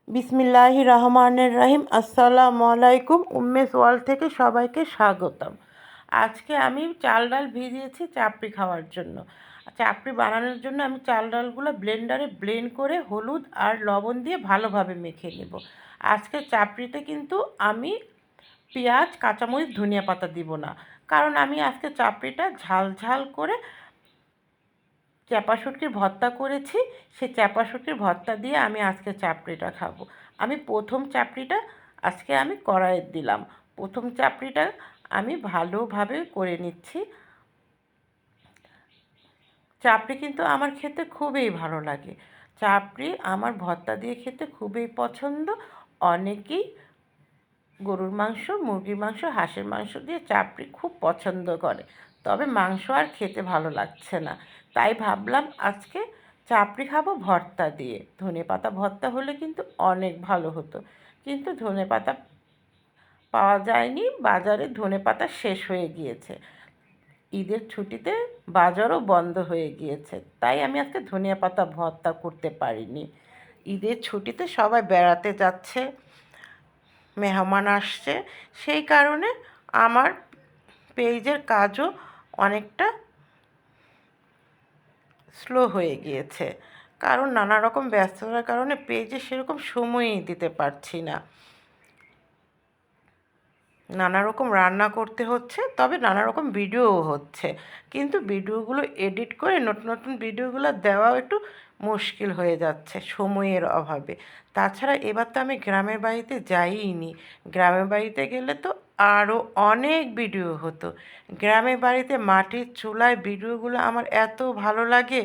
বিসমিল্লাহির রহমানির রহিম। আসসালামু আলাইকুম। উম্মেস ওয়ার্ল্ড থেকে সবাইকে স্বাগতম। আজকে আমি চাল ডাল ভিজিয়েছি চাপড়ি খাওয়ার জন্য। চাপড়ি বানানোর জন্য আমি চাল ডালগুলো ব্লেন্ডারে ব্লেন্ড করে হলুদ আর লবণ দিয়ে ভালোভাবে মেখে নেব। আজকে চাপড়িতে কিন্তু আমি পেঁয়াজ, কাঁচামরিচ, ধনিয়া পাতা দিব না, কারণ আমি আজকে চাপড়িটা ঝাল ঝাল করে চ্যাপা শুটকির ভর্তা করেছি। সেই চ্যাপা শুটকির ভর্তা দিয়ে আমি আজকে চাপড়িটা খাবো। আমি প্রথম চাপড়িটা আজকে আমি কড়াইয়ে দিলাম। প্রথম চাপড়িটা আমি ভালোভাবে করে নিচ্ছি। চাপড়ি কিন্তু আমার খেতে খুবই ভালো লাগে। চাপড়ি আমার ভর্তা দিয়ে খেতে খুবই পছন্দ। অনেকেই গরুর মাংস, মুরগির মাংস, হাঁসের মাংস দিয়ে চাপড়ি খুব পছন্দ করে, তবে মাংস আর খেতে ভালো লাগছে না। তাই ভাবলাম আজকে চাপড়ি খাবো ভর্তা দিয়ে। ধনেপাতা ভর্তা হলে কিন্তু অনেক ভালো হতো, কিন্তু ধনেপাতা পাওয়া যায়নি, বাজারে ধনেপাতা শেষ হয়ে গিয়েছে। ঈদের ছুটিতে বাজারও বন্ধ হয়ে গিয়েছে, তাই আমি আজকে ধনিয়া পাতা ভর্তা করতে পারিনি। ঈদের ছুটিতে সবাই বেড়াতে যাচ্ছে, মেহমান আসছে, সেই কারণে আমার পেজের কাজও অনেকটা স্লো হয়ে গিয়েছে, কারণ নানা রকম ব্যস্ততার কারণে পেজে সেরকম সময়ই দিতে পারছি না। নানা রকম রান্না করতে হচ্ছে, তবে নানা রকম ভিডিওও হচ্ছে, কিন্তু ভিডিওগুলো এডিট করে নতুন নতুন ভিডিওগুলো দেওয়াও একটু মুশকিল হয়ে যাচ্ছে সময়ের অভাবে। তাছাড়া এবার তো আমি গ্রামের বাড়িতে যাইনি। গ্রামের বাড়িতে গেলে তো আরও অনেক ভিডিও হতো। গ্রামের বাড়িতে মাটির চুলায় ভিডিওগুলো আমার এত ভালো লাগে।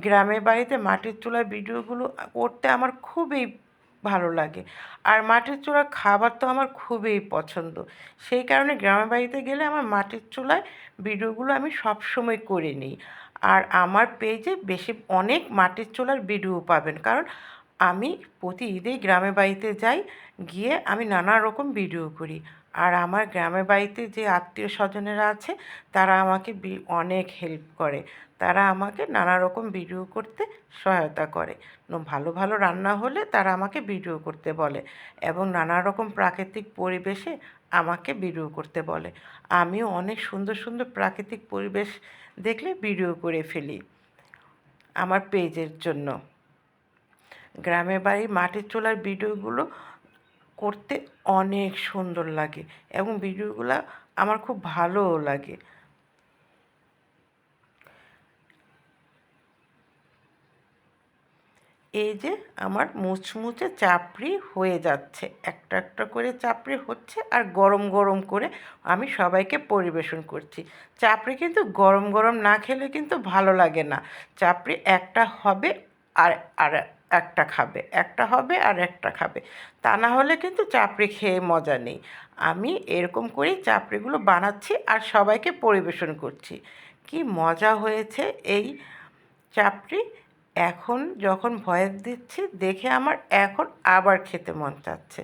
গ্রামের বাড়িতে মাটির চুলায় ভিডিওগুলো করতে আমার খুবই ভালো লাগে। আর মাটির চুলার খাবার তো আমার খুবই পছন্দ। সেই কারণে গ্রামের বাড়িতে গেলে আমার মাটির চুলায় ভিডিওগুলো আমি সবসময় করে নিই। আর আমার পেজে বেশি অনেক মাটির চুলার ভিডিও পাবেন, কারণ আমি প্রতি ঈদেই গ্রামের বাড়িতে যাই, গিয়ে আমি নানা রকম ভিডিও করি। আর আমার গ্রামের বাড়িতে যে আত্মীয় স্বজনেরা আছে, তারা আমাকে অনেক হেল্প করে। তারা আমাকে নানা রকম ভিডিও করতে সহায়তা করে। ভালো ভালো রান্না হলে তারা আমাকে ভিডিও করতে বলে, এবং নানা রকম প্রাকৃতিক পরিবেশে আমাকে ভিডিও করতে বলে। আমিও অনেক সুন্দর সুন্দর প্রাকৃতিক পরিবেশ দেখলে ভিডিও করে ফেলি আমার পেজের জন্য। গ্রামের বাড়ির মাটির চুলার ভিডিওগুলো করতে অনেক সুন্দর লাগে, এবং ভিডিওগুলো আমার খুব ভালোও লাগে। এই যে আমার মুচমুচে চাপড়ি হয়ে যাচ্ছে, একটা একটা করে চাপড়ি হচ্ছে, আর গরম গরম করে আমি সবাইকে পরিবেশন করছি। চাপড়ি কিন্তু গরম গরম না খেলে কিন্তু ভালো লাগে না। চাপড়ি একটা হবে আর আর একটা খাবে, একটা হবে আর একটা খাবে, তা না হলে কিন্তু চাপড়ি খেয়ে মজা নেই। আমি এরকম করেই চাপড়িগুলো বানাচ্ছি আর সবাইকে পরিবেশন করছি। কি মজা হয়েছে এই চাপড়ি! এখন যখন ভয়েস দিচ্ছি দেখে আমার এখন আবার খেতে মন চাচ্ছে।